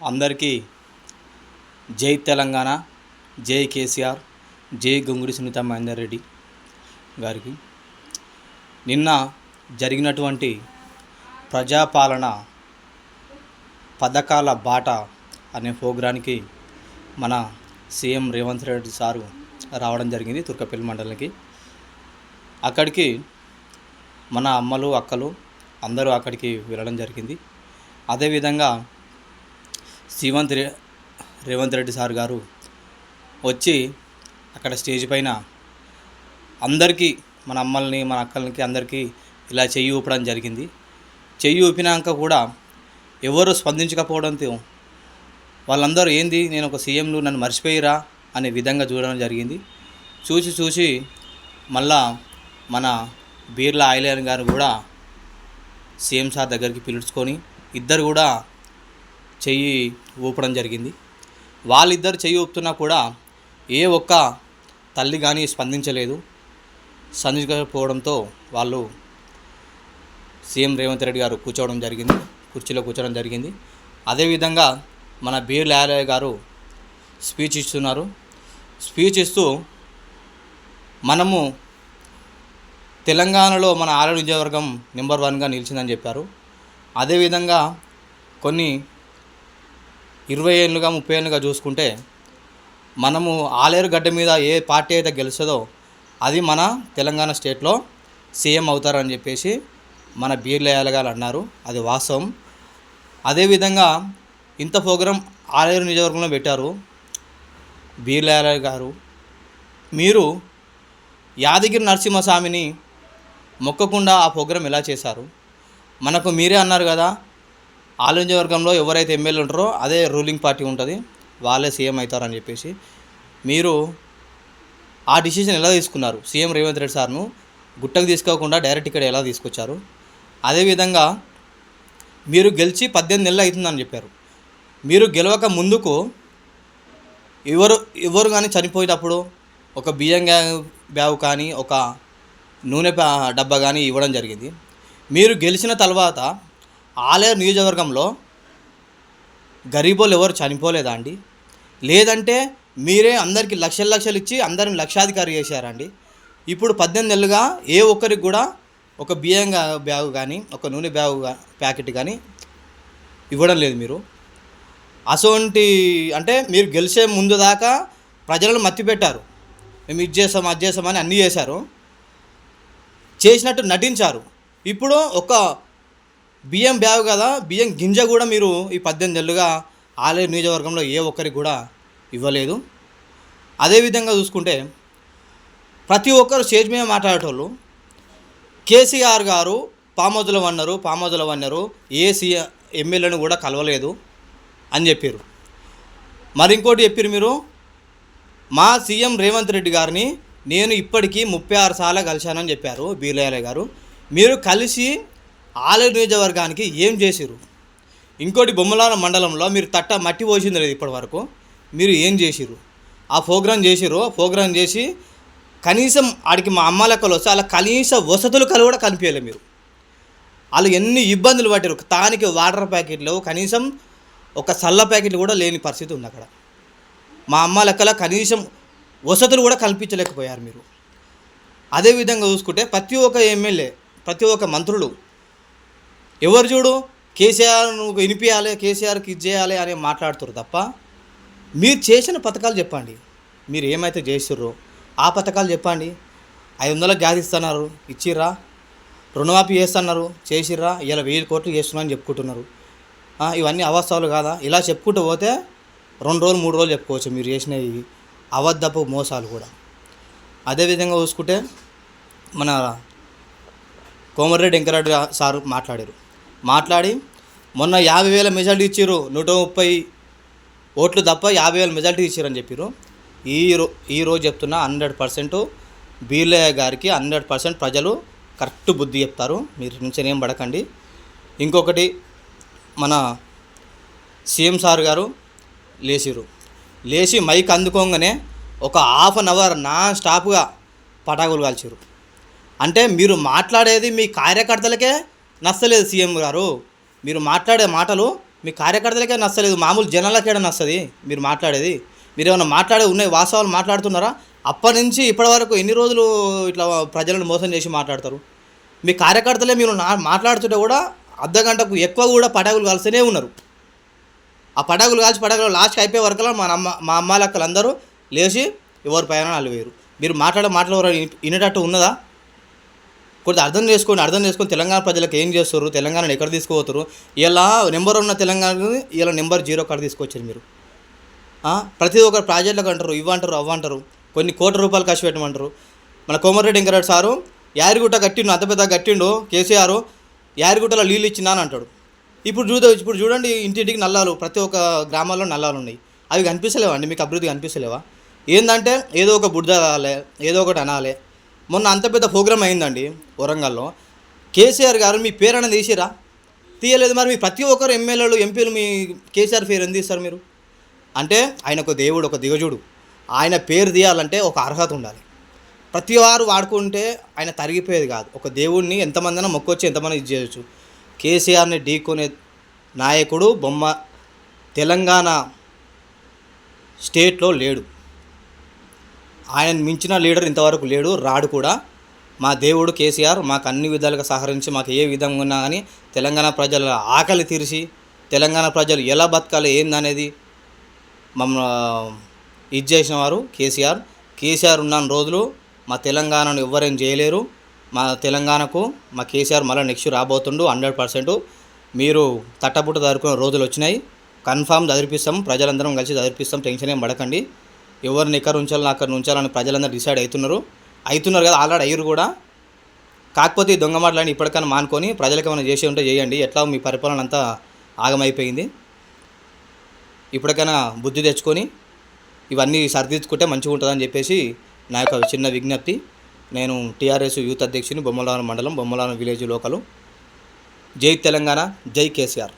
అందరికీ జై తెలంగాణ, జై కేసీఆర్, జై గొంగుడి సునీత మహేందర్ రెడ్డి గారికి. నిన్న జరిగినటువంటి ప్రజాపాలన పథకాల బాట అనే ప్రోగ్రానికి మన సీఎం రేవంత్ రెడ్డి సారు రావడం జరిగింది తుర్కపల్లి మండలానికి. అక్కడికి మన అమ్మలు అక్కలు అందరూ అక్కడికి వెళ్ళడం జరిగింది. అదేవిధంగా రేవంత్ రెడ్డి సార్ గారు వచ్చి అక్కడ స్టేజ్ పైన అందరికీ మన అమ్మల్ని మన అక్కలకి అందరికీ ఇలా చెయ్యి ఊపడం జరిగింది. చెయ్యి ఊపినాక కూడా ఎవరు స్పందించకపోవడంతో వాళ్ళందరూ ఏంది నేను ఒక సీఎంలు నన్ను మర్చిపోయిరా అనే విధంగా చూడడం జరిగింది. చూసి మళ్ళా మన బీర్ల ఆయిలర్ గారు కూడా సీఎం సార్ దగ్గరికి పిలుచుకొని ఇద్దరు కూడా చెయ్యి ఊపడం జరిగింది. వాళ్ళిద్దరు చెయ్యి ఊపుతున్నా కూడా ఏ ఒక్క తల్లి కానీ స్పందించకపోవడంతో వాళ్ళు సీఎం రేవంత్ రెడ్డి గారు కుర్చీలో కూర్చోవడం జరిగింది. అదేవిధంగా మన బీర్ల ఆయిలర్ గారు స్పీచ్ ఇస్తూ మనము తెలంగాణలో మన ఆలయ నియోజకవర్గం నెంబర్ 1గా నిలిచిందని చెప్పారు. అదేవిధంగా కొన్ని 20 ఏళ్ళుగా 30 ఏళ్ళుగా చూసుకుంటే మనము ఆలేరు గడ్డ మీద ఏ పార్టీ అయితే గెలుస్తుందో అది మన తెలంగాణ స్టేట్లో సీఎం అవుతారని చెప్పేసి మన బీర్ల ఆయిలర్ గారు అన్నారు. అది వాస్తవం. అదేవిధంగా ఇంత ప్రోగ్రాం ఆలేరు నియోజకవర్గంలో పెట్టారు బీర్ల ఆయిలర్ గారు. మీరు యాదగిరి నరసింహస్వామిని మొక్కకుండా ఆ ప్రోగ్రాం ఎలా చేశారు? మనకు మీరే అన్నారు కదా, ఆలేరు నియోజకవర్గంలో ఎవరైతే ఎమ్మెల్యే ఉంటారో అదే రూలింగ్ పార్టీ ఉంటుంది, వాళ్ళే సీఎం అవుతారని చెప్పేసి మీరు ఆ డిసిషన్ ఎలా తీసుకున్నారు? సీఎం రేవంత్ రెడ్డి సార్ను గుట్టకు తీసుకోకుండా డైరెక్ట్ ఇక్కడ ఎలా తీసుకొచ్చారు? అదేవిధంగా మీరు గెలిచి 18 నెలలు అవుతుందని చెప్పారు. మీరు గెలవక ముందుకు ఎవరు కానీ చనిపోయేటప్పుడు ఒక బియ్యం బ్యాగు కానీ ఒక నూనె డబ్బా కానీ ఇవ్వడం జరిగింది. మీరు గెలిచిన తర్వాత ఆలేరు నియోజకవర్గంలో గరీబోళ్ళు ఎవరు చనిపోలేదా అండి? లేదంటే మీరే అందరికీ లక్షలు ఇచ్చి అందరిని లక్షాధికారి చేశారండి? ఇప్పుడు 18 నెలలుగా ఏ ఒక్కరికి కూడా ఒక బియ్యం బ్యాగు కానీ ఒక నూనె ప్యాకెట్ కానీ ఇవ్వడం లేదు. మీరు అసోంటి అంటే మీరు గెలిచే ముందు దాకా ప్రజలను మత్తిపెట్టారు. మేము ఇది చేస్తామని అన్నీ చేసినట్టు నటించారు. ఇప్పుడు ఒక బియ్యం బ్యాగు కదా, బియ్యం గింజ కూడా మీరు ఈ 18 నెలలుగా ఆలేరు నియోజకవర్గంలో ఏ ఒక్కరికి కూడా ఇవ్వలేదు. అదేవిధంగా చూసుకుంటే ప్రతి ఒక్కరు స్టేజ్ మీద మాట్లాడేటోళ్ళు కేసీఆర్ గారు పామోదులో వన్నారు ఏ ఎమ్మెల్యేను కూడా కలవలేదు అని చెప్పారు. మరి ఇంకోటి చెప్పారు, మీరు మా సీఎం రేవంత్ రెడ్డి గారిని నేను ఇప్పటికీ 36 సార్లు కలిశానని చెప్పారు బీర్ల ఆయిలర్ గారు. మీరు కలిసి ఆలేరు నియోజకవర్గానికి ఏం చేసిరు? ఇంకోటి బొమ్మలాల మండలంలో మీరు మట్టి పోసింది లేదు ఇప్పటి వరకు. మీరు ఏం చేసిరు? ఆ ప్రోగ్రాం చేసి కనీసం ఆడికి మా అమ్మ లెక్కలు వస్తే అలా కనీస వసతులు కూడా కనిపించలేదు. మీరు వాళ్ళు ఎన్ని ఇబ్బందులు పట్టారు. తానికి వాటర్ ప్యాకెట్లు కనీసం ఒక సల్ల ప్యాకెట్లు కూడా లేని పరిస్థితి ఉంది అక్కడ. మా అమ్మ లెక్కల కనీసం వసతులు కూడా కల్పించలేకపోయారు మీరు. అదేవిధంగా చూసుకుంటే ప్రతి ఒక్క ఎమ్మెల్యే ప్రతి ఒక్క మంత్రులు ఎవరు చూడు కేసీఆర్ నువ్వు వినిపించాలి, కేసీఆర్కి ఇది చేయాలి అని మాట్లాడుతారు తప్ప మీరు చేసిన పథకాలు చెప్పండి. మీరు ఏమైతే చేస్తుర్రో ఆ పథకాలు చెప్పండి. 500 గ్యాస్ ఇస్తున్నారు, ఇచ్చిర్రా? రుణమాఫీ చేస్తున్నారు, చేసిర్రా? ఇలా 1000 కోట్లు చేస్తున్నారని చెప్పుకుంటున్నారు. ఇవన్నీ అవాస్తవాలు కాదా? ఇలా చెప్పుకుంటూ పోతే 2 రోజులు 3 రోజులు చెప్పుకోవచ్చు మీరు చేసిన ఈ అబద్ధపు మోసాలు కూడా. అదేవిధంగా చూసుకుంటే మన కోమటిరెడ్డి వెంకరెడ్డి సారు మాట్లాడి మొన్న 50,000 మెజార్టీ ఇచ్చారు, 130 ఓట్లు తప్ప 50,000 మెజార్టీ ఇచ్చారని చెప్పారు. ఈరోజు చెప్తున్నా 100% బీర్ల గారికి 100% ప్రజలు కరెక్ట్ బుద్ధి చెప్తారు. మీరు నుంచి ఏం పడకండి. ఇంకొకటి మన సీఎం సార్ గారు లేచి మైక్ అందుకోగానే ఒక ½ అన్ అవర్ నాన్ స్టాప్గా పటాకులు కాల్చారు. అంటే మీరు మాట్లాడేది మీ కార్యకర్తలకే నచ్చలేదు. సీఎం గారు మీరు మాట్లాడే మాటలు మీ కార్యకర్తలకే నచ్చలేదు, మామూలు జనాలకేడా నచ్చది మీరు మాట్లాడేది? మీరు ఏమైనా మాట్లాడే ఉన్నాయి వాస్తవాలు మాట్లాడుతున్నారా? అప్పటి నుంచి ఇప్పటి వరకు ఎన్ని రోజులు ఇట్లా ప్రజలను మోసం చేసి మాట్లాడతారు? మీ కార్యకర్తలే మీరు మాట్లాడుతుంటే కూడా అర్ధగంటకు ఎక్కువ కూడా పటాకులు కాల్స్తూనే ఉన్నారు. ఆ పటాకులు కాల్చి పటాకులు లాస్ట్కి అయిపోయే వరకల్లా మా అమ్మాలక్కలు అందరూ లేచి ఎవరి పైన వాళ్ళు వేరు. మీరు మాటలు వినేటట్టు ఉన్నదా? కొంచెం అర్థం చేసుకొని తెలంగాణ ప్రజలకు ఏం చేస్తారు, తెలంగాణను ఎక్కడ తీసుకుపోతారు? ఇలా నెంబర్ ఉన్న తెలంగాణని ఇలా నెంబర్ 0 కాడ తీసుకొచ్చారు మీరు. ప్రతి ఒక్కరు ప్రాజెక్టులకు అంటారు, ఇవ్వంటారు అవ్వంటారు, కొన్ని కోట్ల రూపాయలు ఖర్చు పెట్టమంటారు. మన కోమటిరెడ్డి వెంకరెడ్డి సారు యారిగుట్ట కట్టిండు, అంత పెద్ద కట్టిండు కేసీఆర్, యారిగుట్టలో నీళ్ళు ఇచ్చినా అని అంటాడు. ఇప్పుడు చూడండి, ఇంటింటికి నల్లాలు, ప్రతి ఒక్క గ్రామాల్లో నల్లాలు ఉన్నాయి. అవి కనిపిస్తలేవా అండి మీకు? అభివృద్ధి కనిపిస్తలేవా? ఏంటంటే ఏదో ఒక బుడ్డ అనాలి, ఏదో ఒకటి అనాలి. మొన్న అంత పెద్ద ప్రోగ్రామ్ అయిందండి వరంగల్లో. కేసీఆర్ గారు మీ పేరు అనేది తీసిరా? తీయలేదు. మరి మీ ప్రతి ఒక్కరు ఎమ్మెల్యేలు ఎంపీలు మీ కేసీఆర్ పేరు ఎందుకు తీస్తారు మీరు? అంటే ఆయన ఒక దేవుడు, ఒక దిగజుడు. ఆయన పేరు తీయాలంటే ఒక అర్హత ఉండాలి. ప్రతి వారు వాడుకుంటే ఆయన తరిగిపోయేది కాదు. ఒక దేవుడిని ఎంతమందినా మొక్కొచ్చి ఎంతమంది ఇది చేయొచ్చు. కేసీఆర్ని ఢీకొనే నాయకుడు తెలంగాణ స్టేట్లో లేడు. ఆయన మించిన లీడర్ ఇంతవరకు లేడు, రాడు కూడా. మా దేవుడు కేసీఆర్ మాకు అన్ని విధాలుగా సహకరించి, మాకు ఏ విధంగా ఉన్నా కానీ తెలంగాణ ప్రజల ఆకలి తీర్చి, తెలంగాణ ప్రజలు ఎలా బతకాలి ఏందనేది మమ్మల్ని ఇది చేసిన వారు కేసీఆర్ ఉన్న రోజులు మా తెలంగాణను ఎవ్వరేం చేయలేరు. మా తెలంగాణకు మా కేసీఆర్ మళ్ళీ నెక్స్ట్ రాబోతుండు 100%. మీరు తట్టబుట్ట దారుకునే రోజులు వచ్చినాయి. కన్ఫామ్ చదివిపిస్తాం, ప్రజలందరం కలిసి చదివిపిస్తాం. టెన్షన్ ఏం పడకండి. ఎవరిని ఎక్కడ ఉంచాలని అక్కడ ఉంచాలని ప్రజలందరూ డిసైడ్ అవుతున్నారు కదా, ఆల్రెడీ అయ్యారు కూడా. కాకపోతే ఈ దొంగ మాటలని ఇప్పటికైనా మానుకొని ప్రజలకు ఏమైనా చేసి ఉంటే చేయండి. ఎట్లా మీ పరిపాలన అంతా ఆగమైపోయింది. ఇప్పటికైనా బుద్ధి తెచ్చుకొని ఇవన్నీ సరిదిద్దుకుంటే మంచిగా ఉంటుందని చెప్పేసి నా యొక్క చిన్న విజ్ఞప్తి. నేను టీఆర్ఎస్ యూత్ అధ్యక్షుని, బొమ్మలవరం మండలం, బొమ్మలవరం విలేజ్ లోకలు. జై తెలంగాణ, జై కేసీఆర్.